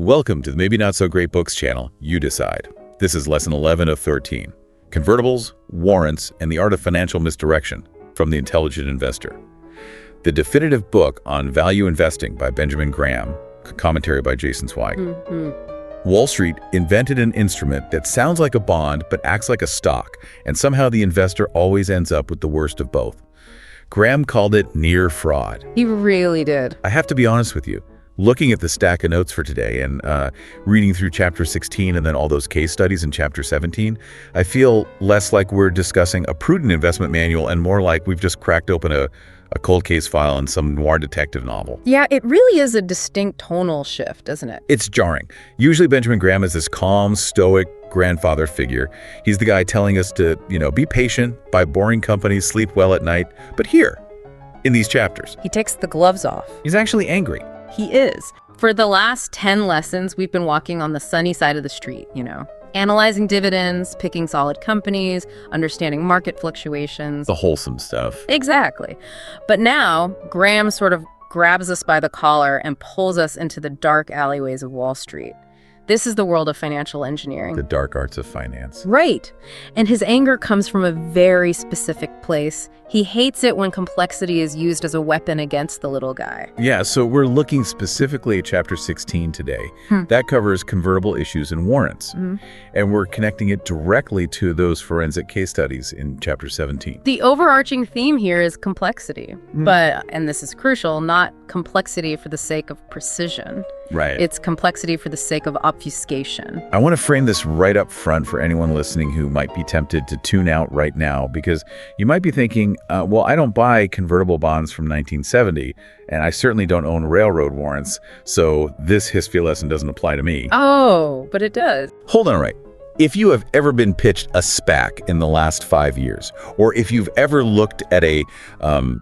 Welcome to the Maybe Not So Great Books channel, You Decide. This is lesson 11 of 13, Convertibles, Warrants, and the Art of Financial Misdirection from The Intelligent Investor. The definitive book on value investing by Benjamin Graham, commentary by Jason Zweig. Wall Street invented an instrument that sounds like a bond but acts like a stock, and somehow the investor always ends up with the worst of both. Graham called it near fraud. He really did. I have to be honest with you. Looking at the stack of notes for today and reading through chapter 16 and then all those case studies in chapter 17, I feel less like we're discussing a prudent investment manual and more like we've just cracked open a cold case file in some noir detective novel. Yeah, it really is a distinct tonal shift, isn't it? It's jarring. Usually Benjamin Graham is this calm, stoic grandfather figure. He's the guy telling us to, be patient, buy boring companies, sleep well at night. But here, in these chapters, He takes the gloves off. he's actually angry. He is. For the last 10 lessons, we've been walking on the sunny side of the street, analyzing dividends, picking solid companies, understanding market fluctuations. The wholesome stuff. Exactly. But now, Graham sort of grabs us by the collar and pulls us into the dark alleyways of Wall Street. This is the world of financial engineering. The dark arts of finance. Right. And his anger comes from a very specific place. He hates it when complexity is used as a weapon against the little guy. Yeah, so we're looking specifically at chapter 16 today. That covers convertible issues and warrants. And we're connecting it directly to those forensic case studies in chapter 17. The overarching theme here is complexity. But, and this is crucial, not complexity for the sake of precision. Right. It's complexity for the sake of obfuscation. I want to frame this right up front for anyone listening who might be tempted to tune out right now, because you might be thinking, well, I don't buy convertible bonds from 1970, and I certainly don't own railroad warrants, so this history lesson doesn't apply to me. Oh, but it does. Hold on, right. If you have ever been pitched a SPAC in the last 5 years, or if you've ever looked at a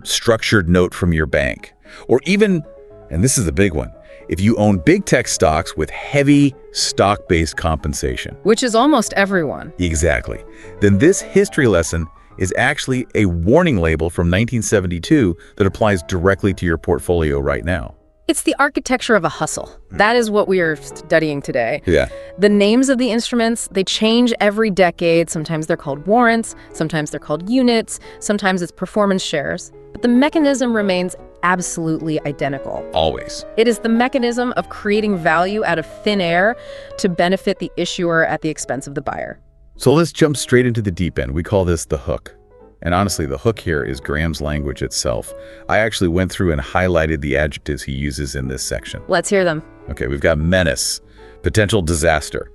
structured note from your bank, or even, and this is the big one, if you own big tech stocks with heavy stock-based compensation. Which is almost everyone. Exactly. Then this history lesson is actually a warning label from 1972 that applies directly to your portfolio right now. It's the architecture of a hustle. That is what we are studying today. Yeah. The names of the instruments, they change every decade. Sometimes they're called warrants, sometimes they're called units, sometimes it's performance shares. But the mechanism remains absolutely identical. Always. It is the mechanism of creating value out of thin air to benefit the issuer at the expense of the buyer. So let's jump straight into the deep end. We call this the hook. And honestly, the hook here is Graham's language itself. I actually went through and highlighted the adjectives he uses in this section. Let's hear them. Okay, we've got menace, potential disaster,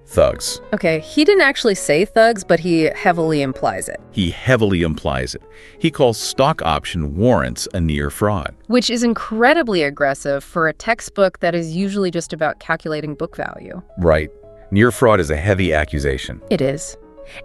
thugs. Okay, he didn't actually say thugs, but he heavily implies it. He heavily implies it. He calls stock option warrants a near fraud. Which is incredibly aggressive for a textbook that is usually just about calculating book value. Right. Near fraud is a heavy accusation. It is.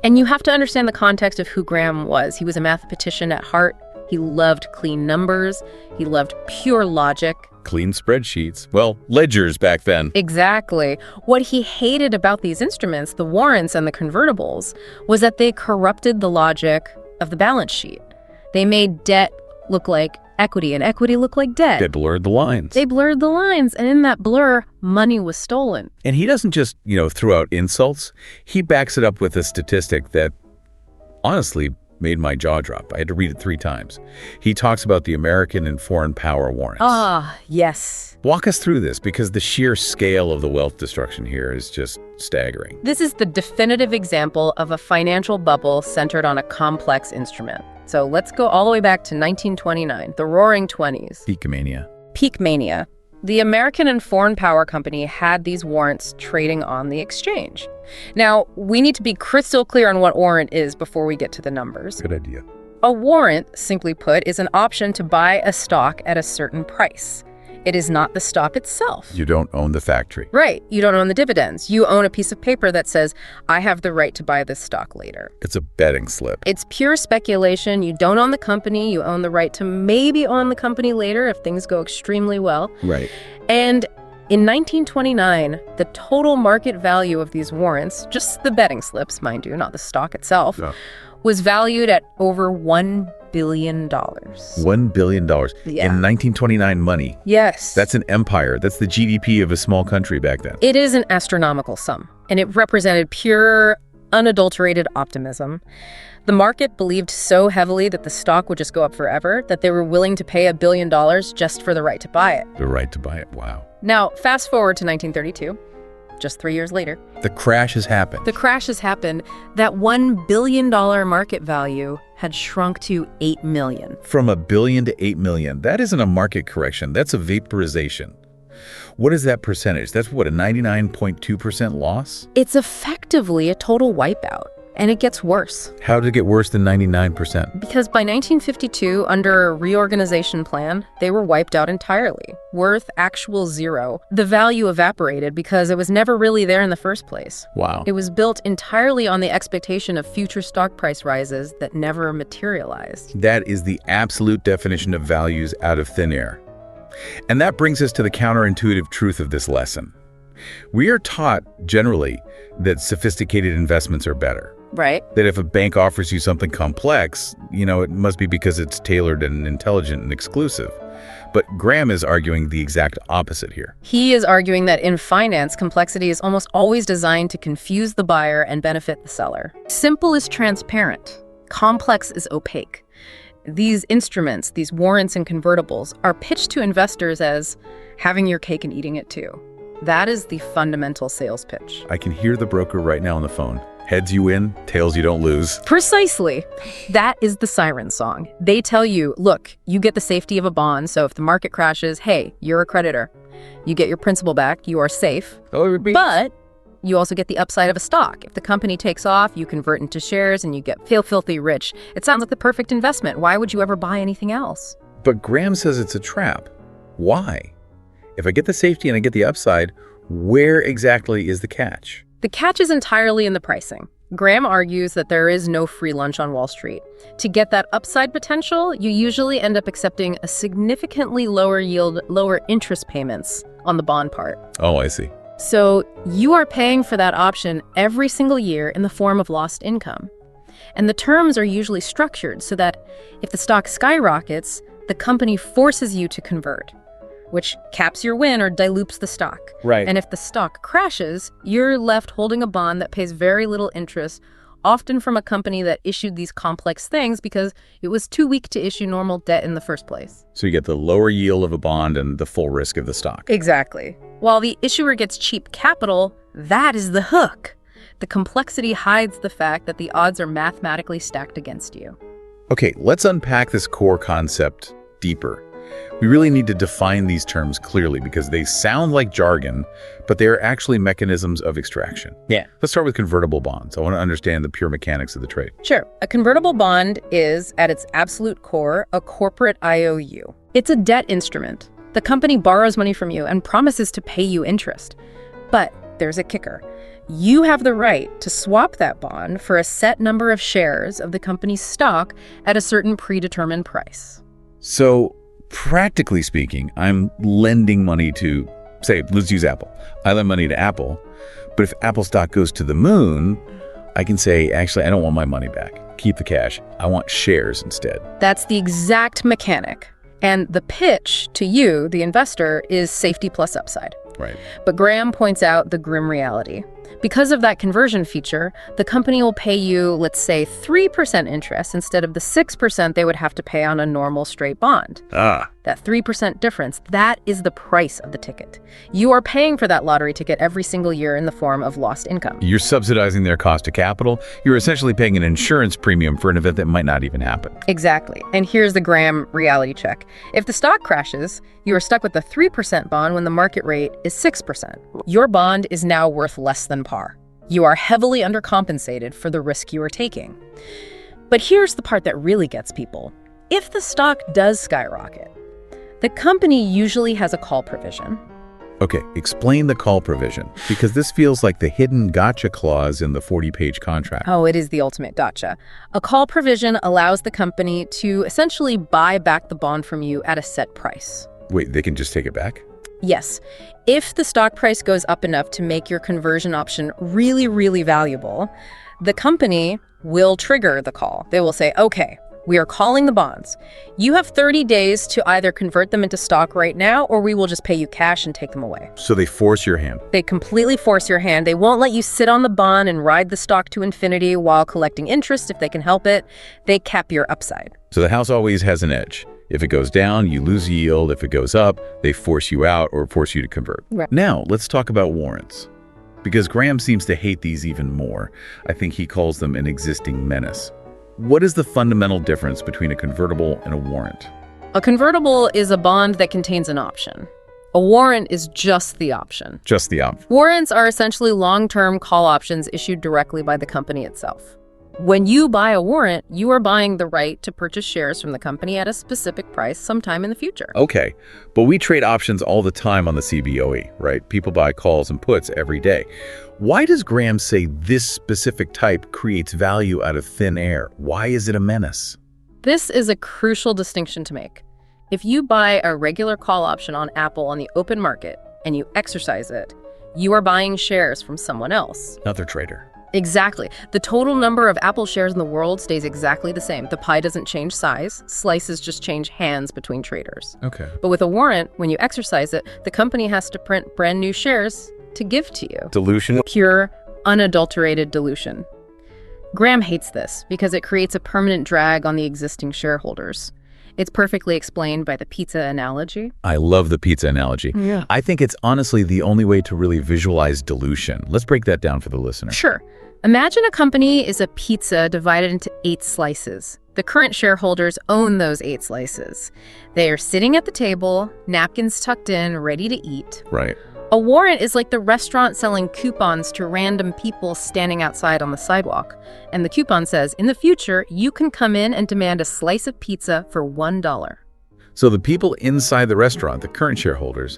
And you have to understand the context of who Graham was. He was a mathematician at heart. He loved clean numbers. He loved pure logic. Clean spreadsheets. Well, ledgers back then. Exactly. What he hated about these instruments, the warrants and the convertibles, was that they corrupted the logic of the balance sheet. They made debt look like equity and equity look like debt. They blurred the lines. They blurred the lines, and in that blur, money was stolen. And he doesn't just, throw out insults. He backs it up with a statistic that honestly made my jaw drop. I had to read it 3 times. He talks about the American and foreign power warrants. Ah, yes. Walk us through this, because the sheer scale of the wealth destruction here is just staggering. This is the definitive example of a financial bubble centered on a complex instrument. So let's go all the way back to 1929, the Roaring '20s. Peak mania. Peak mania. The American and foreign power company had these warrants trading on the exchange. Now, we need to be crystal clear on what warrant is before we get to the numbers. Good idea. A warrant, simply put, is an option to buy a stock at a certain price. It is not the stock itself. You don't own the factory. Right. You don't own the dividends. You own a piece of paper that says, I have the right to buy this stock later. It's a betting slip. It's pure speculation. You don't own the company. You own the right to maybe own the company later if things go extremely well. Right. And in 1929, the total market value of these warrants, just the betting slips, mind you, not the stock itself, was valued at over $1 billion. $1 billion. Yeah. In 1929 money. Yes. That's an empire. That's the GDP of a small country back then. It is an astronomical sum, and it represented pure, unadulterated optimism. The market believed so heavily that the stock would just go up forever that they were willing to pay $1 billion just for the right to buy it. The right to buy it. Wow. Now, fast forward to 1932, just 3 years later. The crash has happened. The crash has happened. That $1 billion market value had shrunk to $8 million. From $1 billion to $8 million. That isn't a market correction. That's a vaporization. What is that percentage? That's what, a 99.2% loss? It's effectively a total wipeout. And it gets worse. How did it get worse than 99%? Because by 1952, under a reorganization plan, they were wiped out entirely, worth actual zero. The value evaporated because it was never really there in the first place. Wow. It was built entirely on the expectation of future stock price rises that never materialized. That is the absolute definition of values out of thin air. And that brings us to the counterintuitive truth of this lesson. We are taught, generally, that sophisticated investments are better. Right. That if a bank offers you something complex, it must be because it's tailored and intelligent and exclusive. But Graham is arguing the exact opposite here. He is arguing that in finance, complexity is almost always designed to confuse the buyer and benefit the seller. Simple is transparent. Complex is opaque. These instruments, these warrants and convertibles, are pitched to investors as having your cake and eating it too. That is the fundamental sales pitch. I can hear the broker right now on the phone. Heads you win, tails you don't lose. Precisely. That is the siren song. They tell you, look, you get the safety of a bond, so if the market crashes, hey, you're a creditor. You get your principal back, you are safe. But you also get the upside of a stock. If the company takes off, you convert into shares and you get filthy rich. It sounds like the perfect investment. Why would you ever buy anything else? But Graham says it's a trap. Why? If I get the safety and I get the upside, where exactly is the catch? The catch is entirely in the pricing. Graham argues that there is no free lunch on Wall Street. To get that upside potential, you usually end up accepting a significantly lower yield, lower interest payments on the bond part. Oh, I see. So you are paying for that option every single year in the form of lost income. And the terms are usually structured so that if the stock skyrockets, the company forces you to convert, which caps your win or dilutes the stock. Right. And if the stock crashes, you're left holding a bond that pays very little interest, often from a company that issued these complex things because it was too weak to issue normal debt in the first place. So you get the lower yield of a bond and the full risk of the stock. Exactly. While the issuer gets cheap capital, that is the hook. The complexity hides the fact that the odds are mathematically stacked against you. Okay, let's unpack this core concept deeper. We really need to define these terms clearly because they sound like jargon, but they are actually mechanisms of extraction. Yeah. Let's start with convertible bonds. I want to understand the pure mechanics of the trade. Sure. A convertible bond is, at its absolute core, a corporate IOU. It's a debt instrument. The company borrows money from you and promises to pay you interest. But there's a kicker. You have the right to swap that bond for a set number of shares of the company's stock at a certain predetermined price. So, practically speaking, I'm lending money to, say, let's use Apple. I lend money to Apple, but if Apple stock goes to the moon, I can say, actually, I don't want my money back. Keep the cash. I want shares instead. That's the exact mechanic. And the pitch to you, the investor, is safety plus upside. Right. But Graham points out the grim reality. Because of that conversion feature, the company will pay you, let's say, 3% interest instead of the 6% they would have to pay on a normal straight bond. That 3% difference, that is the price of the ticket. You are paying for that lottery ticket every single year in the form of lost income. You're subsidizing their cost of capital. You're essentially paying an insurance premium for an event that might not even happen. Exactly. And here's the Graham reality check. If the stock crashes, you are stuck with the 3% bond when the market rate is 6%. Your bond is now worth less than par. You are heavily undercompensated for the risk you are taking. But here's the part that really gets people. If the stock does skyrocket, the company usually has a call provision. Okay, explain the call provision, because this feels like the hidden gotcha clause in the 40-page contract. Oh, it is the ultimate gotcha. A call provision allows the company to essentially buy back the bond from you at a set price. Wait, they can just take it back? Yes. If the stock price goes up enough to make your conversion option really, really valuable, the company will trigger the call. They will say, okay, We are calling the bonds. You have 30 days to either convert them into stock right now, or we will just pay you cash and take them away. So they force your hand. They completely force your hand. They won't let you sit on the bond and ride the stock to infinity while collecting interest if they can help it. They cap your upside. So the house always has an edge. If it goes down, you lose yield. If it goes up, they force you out or force you to convert. Right. Now, let's talk about warrants. Because Graham seems to hate these even more. I think he calls them an existing menace. What is the fundamental difference between a convertible and a warrant? A convertible is a bond that contains an option. A warrant is just the option. Just the option. Warrants are essentially long-term call options issued directly by the company itself. When you buy a warrant, you are buying the right to purchase shares from the company at a specific price sometime in the future. Okay, but we trade options all the time on the CBOE, right? People buy calls and puts every day. Why does Graham say this specific type creates value out of thin air? Why is it a menace? This is a crucial distinction to make. If you buy a regular call option on Apple on the open market and you exercise it, you are buying shares from someone else. Another trader. Exactly. The total number of Apple shares in the world stays exactly the same. The pie doesn't change size. Slices just change hands between traders. Okay. But with a warrant, when you exercise it, the company has to print brand new shares to give to you. Dilution? Pure, unadulterated dilution. Graham hates this because it creates a permanent drag on the existing shareholders. It's perfectly explained by the pizza analogy. I love the pizza analogy. Yeah. I think it's honestly the only way to really visualize dilution. Let's break that down for the listener. Sure. Imagine a company is a pizza divided into 8 slices. The current shareholders own those 8 slices. They are sitting at the table, napkins tucked in, ready to eat. Right. A warrant is like the restaurant selling coupons to random people standing outside on the sidewalk. And the coupon says, in the future, you can come in and demand a slice of pizza for $1. So the people inside the restaurant, the current shareholders,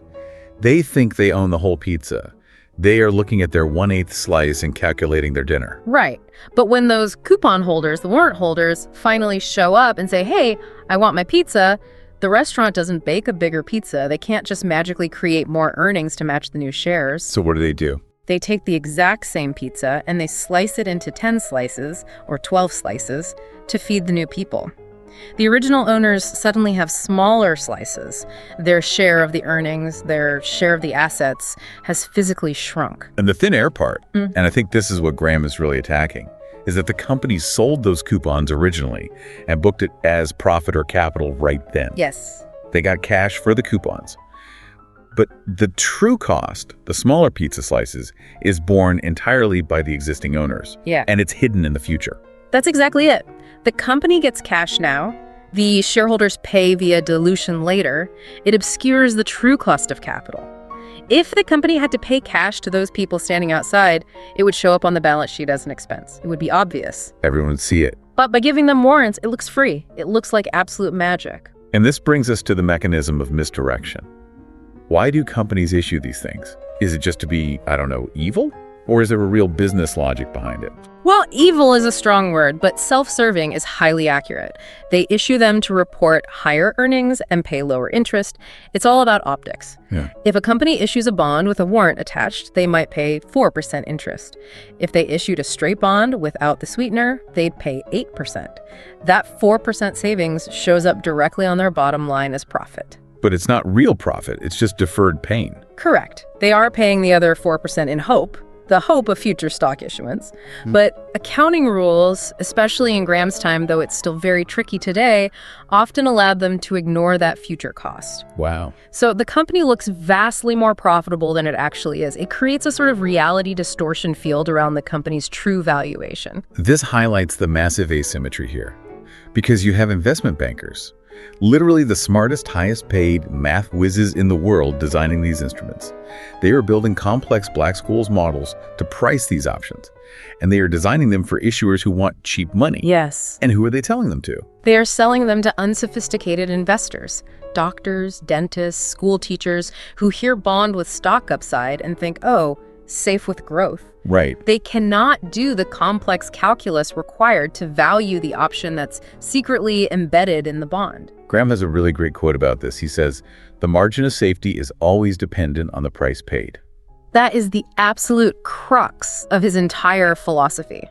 they think they own the whole pizza. They are looking at their 1/8 slice and calculating their dinner. Right. But when those coupon holders, the warrant holders, finally show up and say, hey, I want my pizza, the restaurant doesn't bake a bigger pizza. They can't just magically create more earnings to match the new shares. So what do? They take the exact same pizza and they slice it into 10 slices or 12 slices to feed the new people. The original owners suddenly have smaller slices. Their share of the earnings, their share of the assets has physically shrunk. And the thin air part, and I think this is what Graham is really attacking, is that the company sold those coupons originally and booked it as profit or capital right then. Yes. They got cash for the coupons. But the true cost, the smaller pizza slices, is borne entirely by the existing owners. Yeah. And it's hidden in the future. That's exactly it. The company gets cash now. The shareholders pay via dilution later. It obscures the true cost of capital. If the company had to pay cash to those people standing outside, it would show up on the balance sheet as an expense. It would be obvious. Everyone would see it. But by giving them warrants, it looks free. It looks like absolute magic. And this brings us to the mechanism of misdirection. Why do companies issue these things? Is it just to be, evil? Or is there a real business logic behind it? Well, evil is a strong word, but self-serving is highly accurate. They issue them to report higher earnings and pay lower interest. It's all about optics. Yeah. If a company issues a bond with a warrant attached, they might pay 4% interest. If they issued a straight bond without the sweetener, they'd pay 8%. That 4% savings shows up directly on their bottom line as profit. But it's not real profit, it's just deferred pain. Correct. They are paying the other 4% in hope, the hope of future stock issuance. But accounting rules, especially in Graham's time, though it's still very tricky today, often allowed them to ignore that future cost. Wow. So the company looks vastly more profitable than it actually is. It creates a sort of reality distortion field around the company's true valuation. This highlights the massive asymmetry here. Because you have investment bankers, literally the smartest, highest paid math whizzes in the world designing these instruments. They are building complex Black Scholes models to price these options. And they are designing them for issuers who want cheap money. Yes. And who are they telling them to? They are selling them to unsophisticated investors, doctors, dentists, school teachers, who hear bond with stock upside and think, oh, safe with growth. Right. They cannot do the complex calculus required to value the option that's secretly embedded in the bond. Graham has a really great quote about this. He says, "The margin of safety is always dependent on the price paid." That is the absolute crux of his entire philosophy.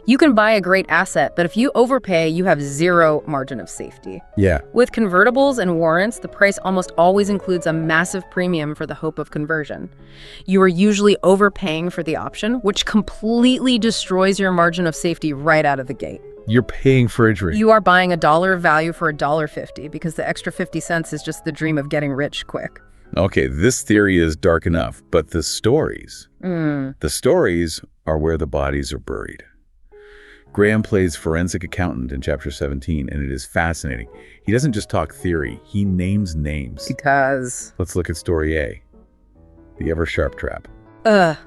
You can buy a great asset, but if you overpay, you have zero margin of safety. Yeah. With convertibles and warrants, the price almost always includes a massive premium for the hope of conversion. You are usually overpaying for the option, which completely destroys your margin of safety right out of the gate. You're paying for a dream. You are buying $1 of value for $1.50 because the extra 50 cents is just the dream of getting rich quick. Okay, this theory is dark enough, but the stories are where the bodies are buried. Graham plays forensic accountant in chapter 17, and it is fascinating. He doesn't just talk theory, he names names. Because... Let's look at story A, the Eversharp trap. The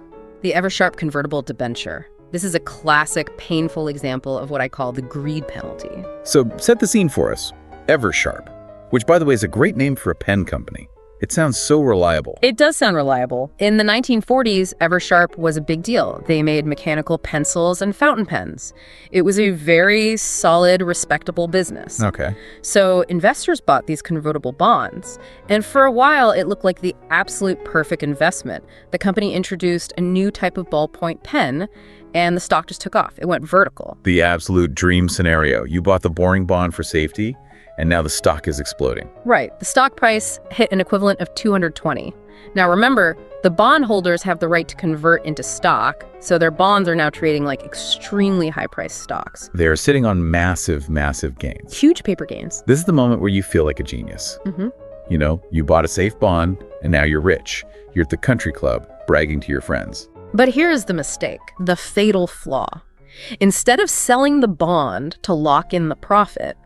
Eversharp convertible debenture. This is a classic, painful example of what I call the greed penalty. So set the scene for us. Eversharp, which by the way is a great name for a pen company. It sounds so reliable. It does sound reliable. In the 1940s, Eversharp was a big deal. They made mechanical pencils and fountain pens. It was a very solid, respectable business. Okay. So investors bought these convertible bonds, and for a while, it looked like the absolute perfect investment. The company introduced a new type of ballpoint pen, and the stock just took off. It went vertical. The absolute dream scenario. You bought the boring bond for safety, and now the stock is exploding. Right. The stock price hit an equivalent of 220. Now remember, the bondholders have the right to convert into stock, so their bonds are now trading like extremely high-priced stocks. They're sitting on massive, massive gains. Huge paper gains. This is the moment where you feel like a genius. You know, you bought a safe bond, and now you're rich. You're at the country club, bragging to your friends. But here's the mistake, the fatal flaw. Instead of selling the bond to lock in the profit,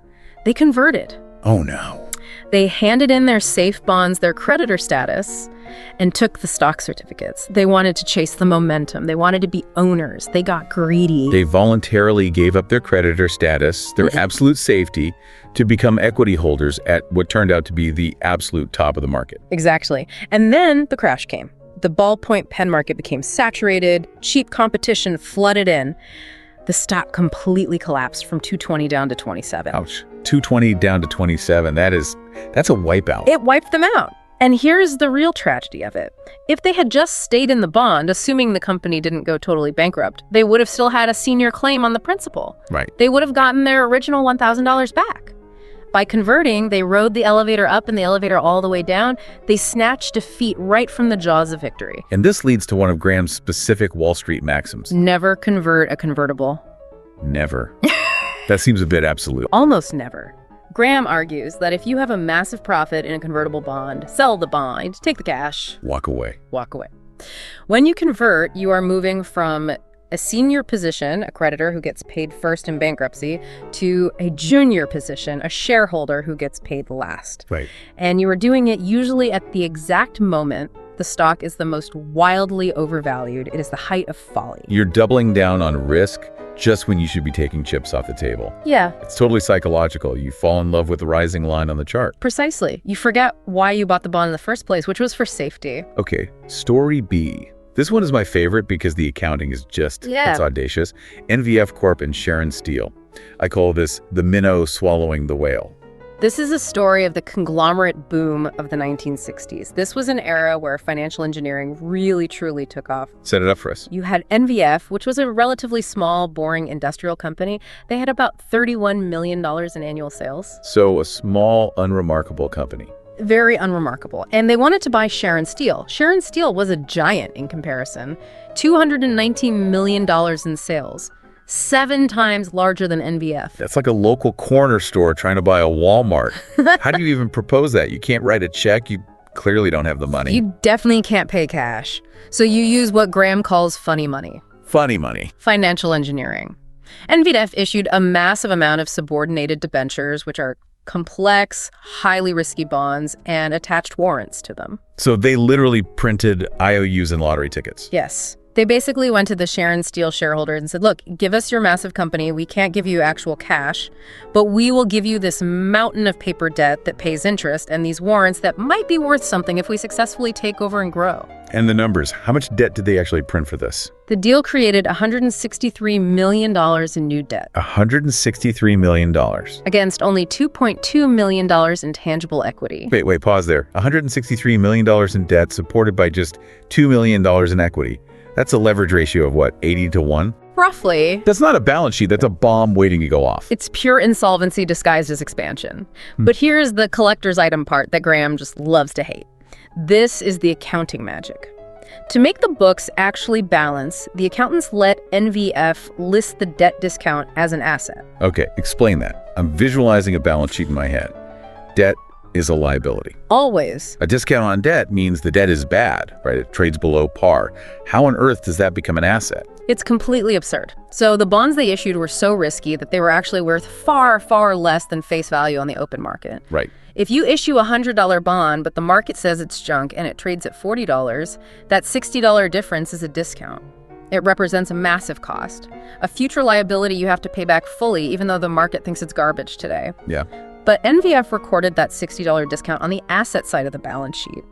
they converted. Oh no. They handed in their safe bonds, their creditor status, and took the stock certificates. They wanted to chase the momentum. They wanted to be owners. They got greedy. They voluntarily gave up their creditor status, their absolute safety, to become equity holders at what turned out to be the absolute top of the market. Exactly. And then the crash came. The ballpoint pen market became saturated. Cheap competition flooded in. The stock completely collapsed from 220 down to 27. Ouch. 220 down to 27. That's a wipeout. It wiped them out. And here's the real tragedy of it. If they had just stayed in the bond, assuming the company didn't go totally bankrupt, they would have still had a senior claim on the principal. Right. They would have gotten their original $1,000 back. By converting, they rode the elevator up and the elevator all the way down. They snatched defeat right from the jaws of victory. And this leads to one of Graham's specific Wall Street maxims. Never convert a convertible. Never. That seems a bit absolute. Almost never. Graham argues that if you have a massive profit in a convertible bond, sell the bond, take the cash, Walk away. walk away. When you convert, you are moving from a senior position, a creditor who gets paid first in bankruptcy, to a junior position, a shareholder who gets paid last. Right. And you are doing it usually at the exact moment the stock is the most wildly overvalued. It is the height of folly. You're doubling down on risk just when you should be taking chips off the table. Yeah, It's totally psychological. You fall in love with the rising line on the chart. precisely. You forget why you bought the bond in the first place, which was for safety. Okay, story B. This one is my favorite because the accounting is just, it's audacious. NVF Corp and Sharon Steel. I call this the minnow swallowing the whale. This is a story of the conglomerate boom of the 1960s. This was an era where financial engineering really, truly took off. Set it up for us. You had NVF, which was a relatively small, boring industrial company. They had about $31 million in annual sales. So a small, unremarkable company. Very unremarkable. And they wanted to buy Sharon Steel. Sharon Steel was a giant in comparison. $219 million in sales. 7 times larger than NVF. That's like a local corner store trying to buy a Walmart. How do you even propose that? You can't write a check. You clearly don't have the money. You definitely can't pay cash. So you use what Graham calls funny money. Funny money. Financial engineering. NVF issued a massive amount of subordinated debentures, which are complex, highly risky bonds, and attached warrants to them. So they literally printed IOUs and lottery tickets. Yes. They basically went to the Sharon Steel shareholders and said, look, give us your massive company. We can't give you actual cash, but we will give you this mountain of paper debt that pays interest and these warrants that might be worth something if we successfully take over and grow. And the numbers. How much debt did they actually print for this? The deal created $163 million in new debt. $163 million. Against only $2.2 million in tangible equity. Wait, pause there. $163 million in debt supported by just $2 million in equity. That's a leverage ratio of what, 80 to 1? Roughly. That's not a balance sheet. That's a bomb waiting to go off. It's pure insolvency disguised as expansion. But here's the collector's item part that Graham just loves to hate. This is the accounting magic. To make the books actually balance, the accountants let NVF list the debt discount as an asset. Okay, explain that. I'm visualizing a balance sheet in my head. Debt is a liability. Always. A discount on debt means the debt is bad, right? It trades below par. How on earth does that become an asset? It's completely absurd. So the bonds they issued were so risky that they were actually worth far, far less than face value on the open market. Right. If you issue a $100 bond, but the market says it's junk and it trades at $40, that $60 difference is a discount. It represents a massive cost, a future liability you have to pay back fully, even though the market thinks it's garbage today. Yeah. But NVF recorded that $60 discount on the asset side of the balance sheet.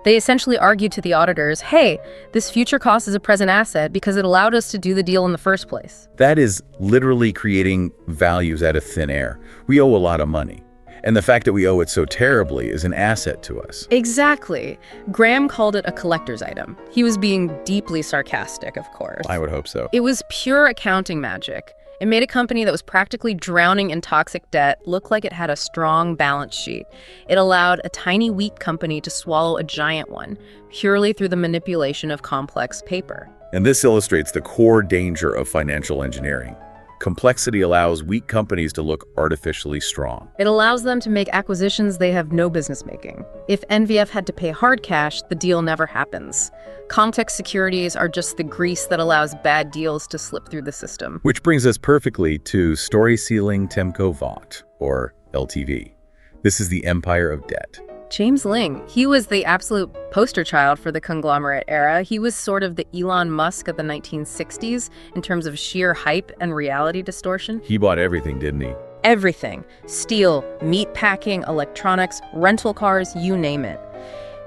They essentially argued to the auditors, hey, this future cost is a present asset because it allowed us to do the deal in the first place. That is literally creating values out of thin air. We owe a lot of money. And the fact that we owe it so terribly is an asset to us. Exactly. Graham called it a collector's item. He was being deeply sarcastic, of course. I would hope so. It was pure accounting magic. It made a company that was practically drowning in toxic debt look like it had a strong balance sheet. It allowed a tiny, weak company to swallow a giant one, purely through the manipulation of complex paper. And this illustrates the core danger of financial engineering. Complexity allows weak companies to look artificially strong. It allows them to make acquisitions they have no business making. If NVF had to pay hard cash, the deal never happens. Context securities are just the grease that allows bad deals to slip through the system. Which brings us perfectly to Story Ceiling Temco Vaught, or LTV. This is the empire of debt. James Ling, he was the absolute poster child for the conglomerate era. He was sort of the Elon Musk of the 1960s in terms of sheer hype and reality distortion. He bought everything, didn't he? Everything. Steel, meat packing, electronics, rental cars, you name it.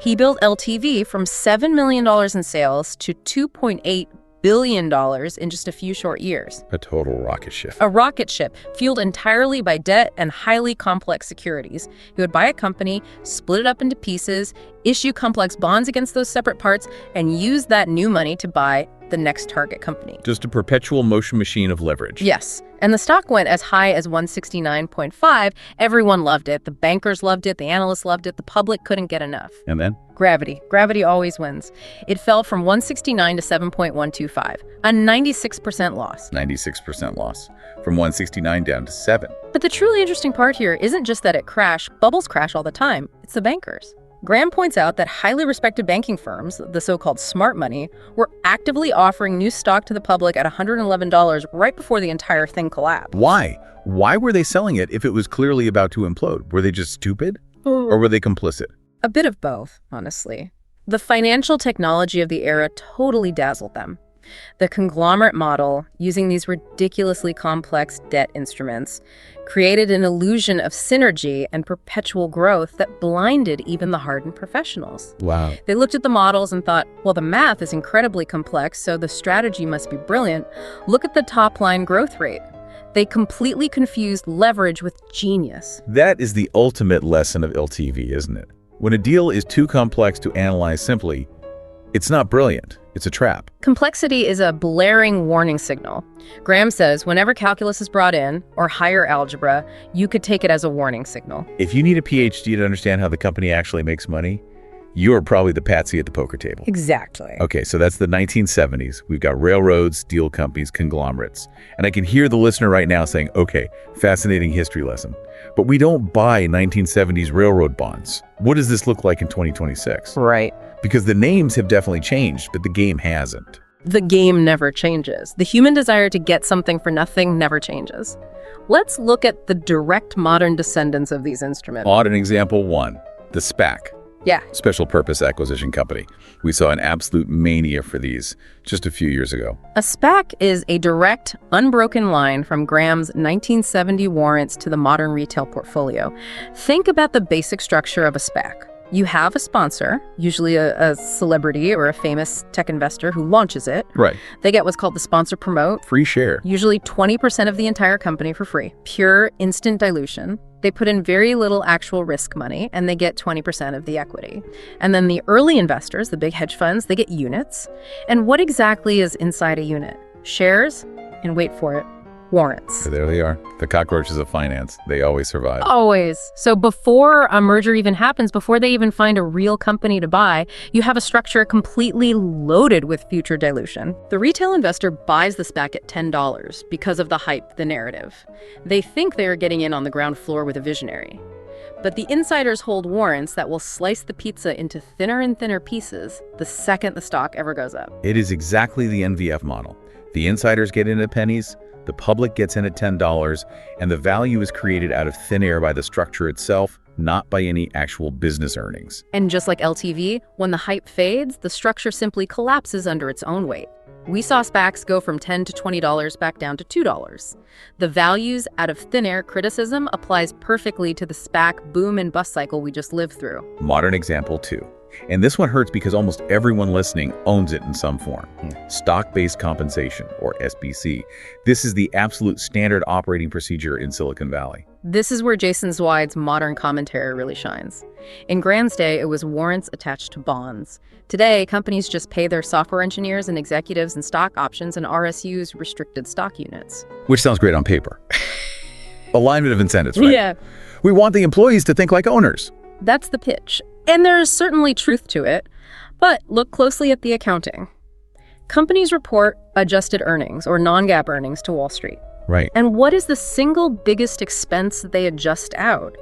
He built LTV from $7 million in sales to $2.8 billion in just a few short years. A total rocket ship. A rocket ship fueled entirely by debt and highly complex securities. He would buy a company, split it up into pieces, issue complex bonds against those separate parts, and use that new money to buy the next target company. Just a perpetual motion machine of leverage. Yes. And the stock went as high as 169.5. Everyone loved it. The bankers loved it. The analysts loved it. The public couldn't get enough. And then? Gravity. Gravity always wins. It fell from 169 to 7.125, a 96% loss. 96% loss. From 169 down to 7. But the truly interesting part here isn't just that it crashed. Bubbles crash all the time. It's the bankers. Graham points out that highly respected banking firms, the so-called smart money, were actively offering new stock to the public at $111 right before the entire thing collapsed. Why? Why were they selling it if it was clearly about to implode? Were they just stupid? Or were they complicit? A bit of both, honestly. The financial technology of the era totally dazzled them. The conglomerate model, using these ridiculously complex debt instruments, created an illusion of synergy and perpetual growth that blinded even the hardened professionals. Wow. They looked at the models and thought, well, the math is incredibly complex, so the strategy must be brilliant. Look at the top-line growth rate. They completely confused leverage with genius. That is the ultimate lesson of LTV, isn't it? When a deal is too complex to analyze simply, it's not brilliant. It's a trap. Complexity is a blaring warning signal. Graham says whenever calculus is brought in, or higher algebra, you could take it as a warning signal. If you need a PhD to understand how the company actually makes money, you're probably the patsy at the poker table. Exactly. Okay, so that's the 1970s. We've got railroads, steel companies, conglomerates. And I can hear the listener right now saying, okay, fascinating history lesson. But we don't buy 1970s railroad bonds. What does this look like in 2026? Right. Because the names have definitely changed, but the game hasn't. The game never changes. The human desire to get something for nothing never changes. Let's look at the direct modern descendants of these instruments. Modern example one, the SPAC. Yeah. Special Purpose Acquisition Company. We saw an absolute mania for these just a few years ago. A SPAC is a direct, unbroken line from Graham's 1970 warrants to the modern retail portfolio. Think about the basic structure of a SPAC. You have a sponsor, usually a celebrity or a famous tech investor who launches it. Right. They get what's called the sponsor promote. Free share. Usually 20% of the entire company for free. Pure instant dilution. They put in very little actual risk money, and they get 20% of the equity. And then the early investors, the big hedge funds, they get units. And what exactly is inside a unit? Shares? and wait for it, warrants. So there they are, the cockroaches of finance. They always survive. Always. So before a merger even happens, before they even find a real company to buy, you have a structure completely loaded with future dilution. The retail investor buys the SPAC at $10 because of the hype, the narrative. They think they are getting in on the ground floor with a visionary. But the insiders hold warrants that will slice the pizza into thinner and thinner pieces the second the stock ever goes up. It is exactly the NVF model. The insiders get in at pennies, the public gets in at $10, and the value is created out of thin air by the structure itself, not by any actual business earnings. And just like LTV, when the hype fades, the structure simply collapses under its own weight. We saw SPACs go from $10 to $20 back down to $2. The values out of thin air criticism applies perfectly to the SPAC boom and bust cycle we just lived through. Modern example 2. And this one hurts because almost everyone listening owns it in some form. Stock-based compensation, or SBC. This is the absolute standard operating procedure in Silicon Valley. This is where Jason Zweig's modern commentary really shines. In Graham's day, it was warrants attached to bonds. Today, companies just pay their software engineers and executives in stock options and RSUs, restricted stock units. Which sounds great on paper. Alignment of incentives, right? Yeah. We want the employees to think like owners. That's the pitch. And there's certainly truth to it. But look closely at the accounting. Companies report adjusted earnings, or non-GAAP earnings, to Wall Street. Right. And what is the single biggest expense that they adjust out?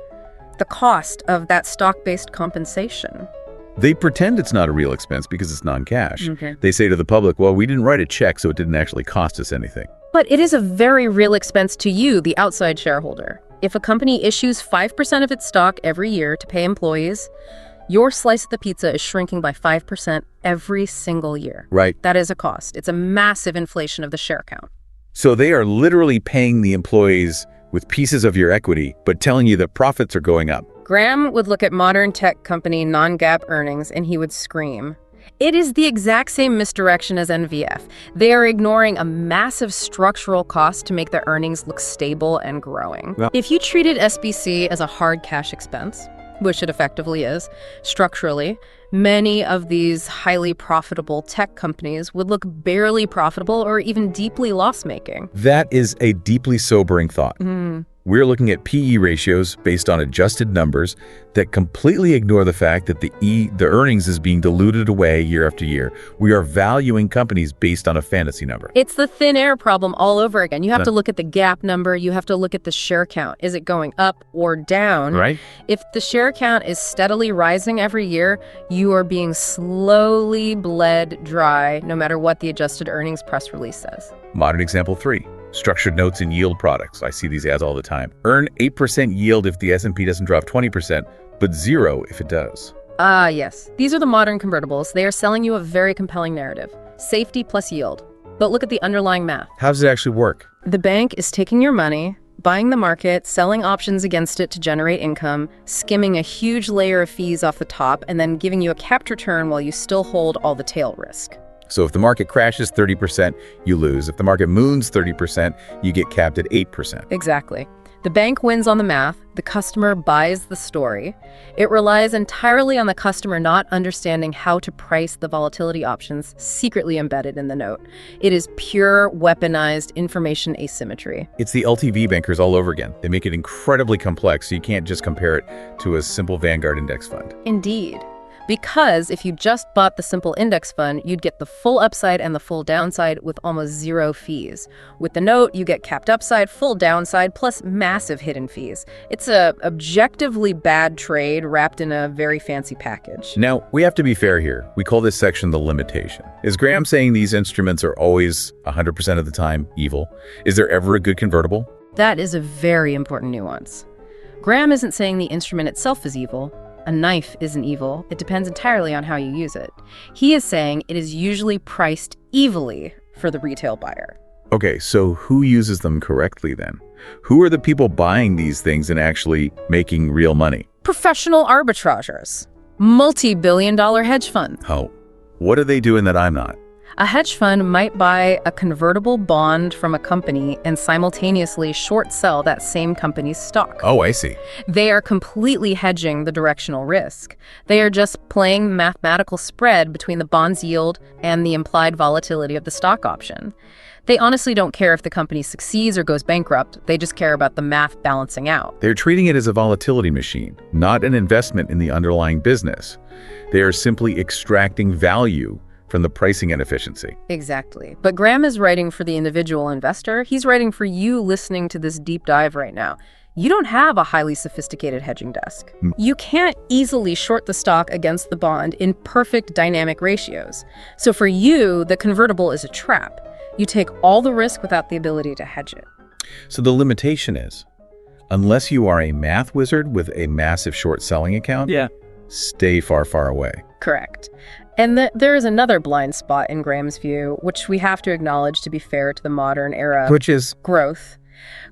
The cost of that stock-based compensation. They pretend it's not a real expense because it's non-cash. Okay. They say to the public, well, we didn't write a check, so it didn't actually cost us anything. But it is a very real expense to you, the outside shareholder. If a company issues 5% of its stock every year to pay employees, your slice of the pizza is shrinking by 5% every single year. Right. That is a cost. It's a massive inflation of the share count. So they are literally paying the employees with pieces of your equity, but telling you that profits are going up. Graham would look at modern tech company non-GAAP earnings and he would scream. It is the exact same misdirection as NVF. They are ignoring a massive structural cost to make their earnings look stable and growing. Well, if you treated SBC as a hard cash expense, which it effectively is, structurally, many of these highly profitable tech companies would look barely profitable or even deeply loss-making. that is a deeply sobering thought. We're looking at PE ratios based on adjusted numbers that completely ignore the fact that the earnings is being diluted away year after year. We are valuing companies based on a fantasy number. It's the thin air problem all over again. You have to look at the GAAP number. You have to look at the share count. Is it going up or down? Right? If the share count is steadily rising every year, you are being slowly bled dry, no matter what the adjusted earnings press release says. Modern example 3. Structured notes and yield products. I see these ads all the time. Earn 8% yield if the S&P doesn't drop 20%, but 0 if it does. Yes. These are the modern convertibles. They are selling you a very compelling narrative. Safety plus yield. But look at the underlying math. How does it actually work? The bank is taking your money, buying the market, selling options against it to generate income, skimming a huge layer of fees off the top, and then giving you a capped return while you still hold all the tail risk. So if the market crashes 30%, you lose. If the market moons 30%, you get capped at 8%. Exactly. The bank wins on the math, the customer buys the story. It relies entirely on the customer not understanding how to price the volatility options secretly embedded in the note. It is pure weaponized information asymmetry. It's the LTV bankers all over again. They make it incredibly complex, so you can't just compare it to a simple Vanguard index fund. Indeed. Because if you just bought the simple index fund, you'd get the full upside and the full downside with almost 0 fees. With the note, you get capped upside, full downside, plus massive hidden fees. It's a objectively bad trade wrapped in a very fancy package. Now, we have to be fair here. We call this section the limitation. Is Graham saying these instruments are always 100% of the time evil? Is there ever a good convertible? That is a very important nuance. Graham isn't saying the instrument itself is evil. A knife isn't evil. It depends entirely on how you use it. He is saying it is usually priced evilly for the retail buyer. Okay, so who uses them correctly then? Who are the people buying these things and actually making real money? Professional arbitrageurs. Multi-billion-dollar hedge funds. Oh, what are they doing that I'm not? A hedge fund might buy a convertible bond from a company and simultaneously short sell that same company's stock. Oh, I see. They are completely hedging the directional risk. They are just playing the mathematical spread between the bond's yield and the implied volatility of the stock option. They honestly don't care if the company succeeds or goes bankrupt. They just care about the math balancing out. They're treating it as a volatility machine, not an investment in the underlying business. They are simply extracting value from the pricing inefficiency. Exactly. But Graham is writing for the individual investor. He's writing for you listening to this deep dive right now. You don't have a highly sophisticated hedging desk. You can't easily short the stock against the bond in perfect dynamic ratios. So for you, the convertible is a trap. You take all the risk without the ability to hedge it. So the limitation is, unless you are a math wizard with a massive short selling account, stay far, far away. Correct. And there is another blind spot in Graham's view, which we have to acknowledge to be fair to the modern era. Which is? Growth.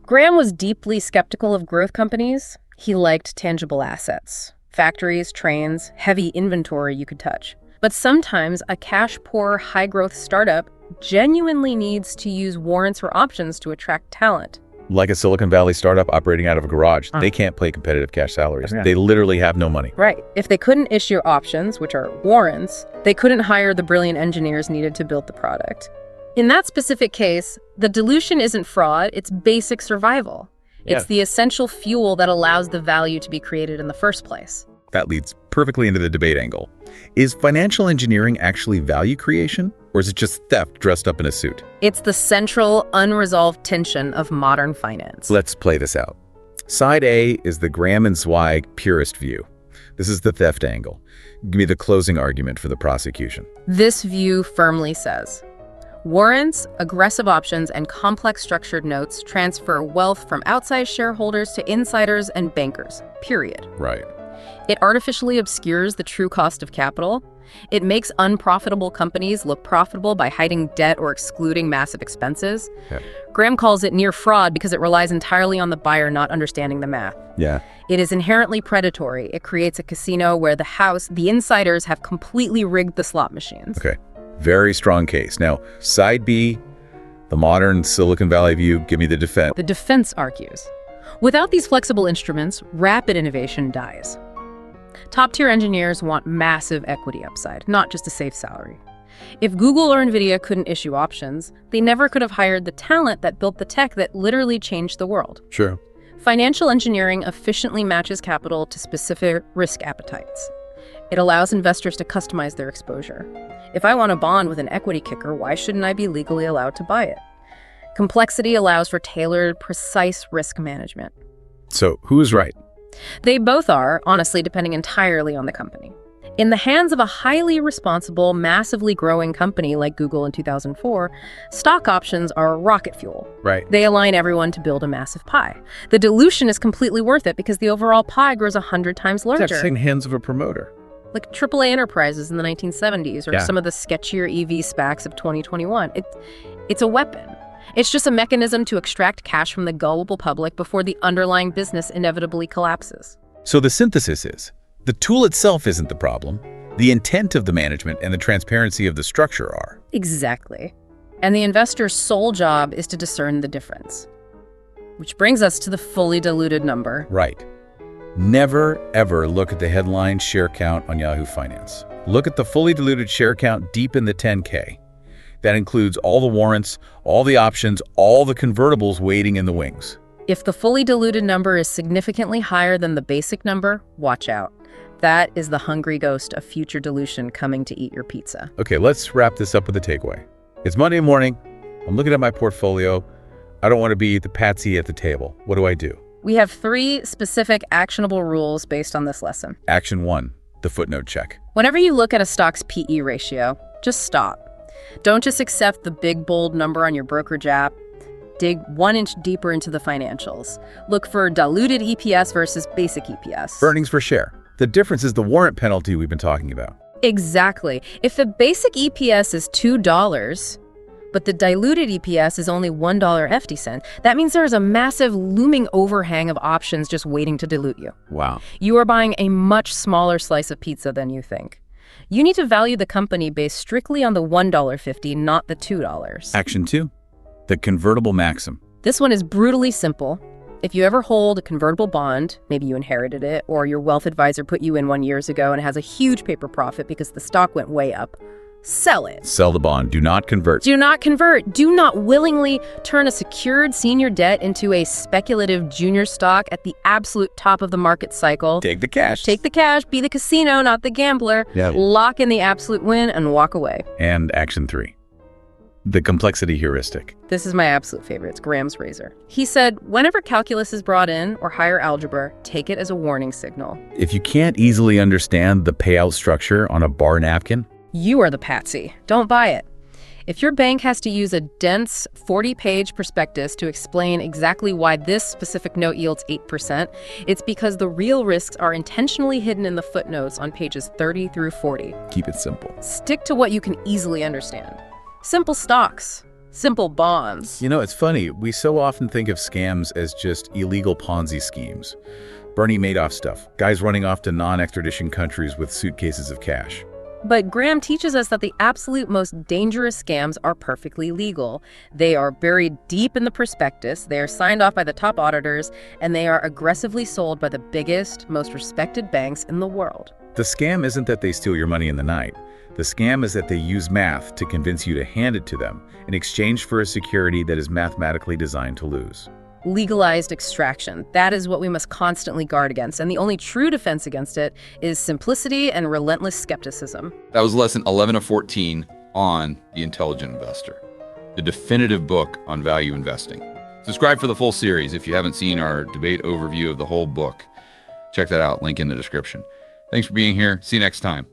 Graham was deeply skeptical of growth companies. He liked tangible assets, factories, trains, heavy inventory you could touch. But sometimes a cash-poor, high-growth startup genuinely needs to use warrants or options to attract talent. Like a Silicon Valley startup operating out of a garage. They can't pay competitive cash salaries. They literally have no money. Right. If they couldn't issue options, which are warrants, they couldn't hire the brilliant engineers needed to build the product. In that specific case, the dilution isn't fraud, it's basic survival. It's the essential fuel that allows the value to be created in the first place. That leads perfectly into the debate angle. Is financial engineering actually value creation, or is it just theft dressed up in a suit? It's the central, unresolved tension of modern finance. Let's play this out. Side A is the Graham and Zweig purist view. This is the theft angle. Give me the closing argument for the prosecution. This view firmly says, warrants, aggressive options, and complex structured notes transfer wealth from outside shareholders to insiders and bankers, period. Right. It artificially obscures the true cost of capital. It makes unprofitable companies look profitable by hiding debt or excluding massive expenses. Graham calls it near fraud because it relies entirely on the buyer not understanding the math. It is inherently predatory. It creates a casino where the insiders have completely rigged the slot machines. Okay, very strong case. Now, side B, the modern Silicon Valley view, give me the defense. The defense argues, without these flexible instruments, rapid innovation dies. Top-tier engineers want massive equity upside, not just a safe salary. If Google or NVIDIA couldn't issue options, they never could have hired the talent that built the tech that literally changed the world. Sure. Financial engineering efficiently matches capital to specific risk appetites. It allows investors to customize their exposure. If I want a bond with an equity kicker, why shouldn't I be legally allowed to buy it? Complexity allows for tailored, precise risk management. So, who is right? They both are, honestly, depending entirely on the company. In the hands of a highly responsible, massively growing company like Google in 2004, stock options are rocket fuel. Right. They align everyone to build a massive pie. The dilution is completely worth it because the overall pie grows 100 times larger. It's in hands of a promoter. Like AAA Enterprises in the 1970s or Yeah. some of the sketchier EV SPACs of 2021. It's a weapon. It's just a mechanism to extract cash from the gullible public before the underlying business inevitably collapses. So the synthesis is, the tool itself isn't the problem. The intent of the management and the transparency of the structure are. Exactly. And the investor's sole job is to discern the difference. Which brings us to the fully diluted number. Right. Never, ever look at the headline share count on Yahoo Finance. Look at the fully diluted share count deep in the 10K. That includes all the warrants, all the options, all the convertibles waiting in the wings. If the fully diluted number is significantly higher than the basic number, watch out. That is the hungry ghost of future dilution coming to eat your pizza. Okay, let's wrap this up with a takeaway. It's Monday morning. I'm looking at my portfolio. I don't want to be the patsy at the table. What do I do? We have 3 specific actionable rules based on this lesson. Action 1, the footnote check. Whenever you look at a stock's PE ratio, just stop. Don't just accept the big, bold number on your brokerage app. Dig 1 inch deeper into the financials. Look for diluted EPS versus basic EPS. Earnings per share. The difference is the warrant penalty we've been talking about. Exactly. If the basic EPS is $2, but the diluted EPS is only $1.50, that means there is a massive looming overhang of options just waiting to dilute you. Wow. You are buying a much smaller slice of pizza than you think. You need to value the company based strictly on the $1.50, not the $2. Action 2. The convertible maxim. This one is brutally simple. If you ever hold a convertible bond, maybe you inherited it, or your wealth advisor put you in one years ago and it has a huge paper profit because the stock went way up, sell it. Sell the bond. Do not convert. Do not convert. Do not willingly turn a secured senior debt into a speculative junior stock at the absolute top of the market cycle. Take the cash. Take the cash, be the casino, not the gambler. Yeah. Lock in the absolute win and walk away. And action 3. The complexity heuristic. This is my absolute favorite. It's Graham's razor. He said, whenever calculus is brought in or higher algebra, take it as a warning signal. If you can't easily understand the payout structure on a bar napkin, You are the patsy. Don't buy it. If your bank has to use a dense 40-page prospectus to explain exactly why this specific note yields 8%, it's because the real risks are intentionally hidden in the footnotes on pages 30 through 40. keep it simple. Stick to what you can easily understand. Simple stocks, simple bonds. You know, it's funny. We so often think of scams as just illegal Ponzi schemes. Bernie Madoff stuff. Guys running off to non-extradition countries with suitcases of cash. But Graham teaches us that the absolute most dangerous scams are perfectly legal. They are buried deep in the prospectus, they are signed off by the top auditors, and they are aggressively sold by the biggest, most respected banks in the world. The scam isn't that they steal your money in the night. The scam is that they use math to convince you to hand it to them in exchange for a security that is mathematically designed to lose. Legalized extraction. That is what we must constantly guard against, and the only true defense against it is simplicity and relentless skepticism. That was lesson 11 of 14 on The Intelligent Investor, the definitive book on value investing. Subscribe for the full series if you haven't seen our debate overview of the whole book. Check that out, link in the description. Thanks for being here. See you next time.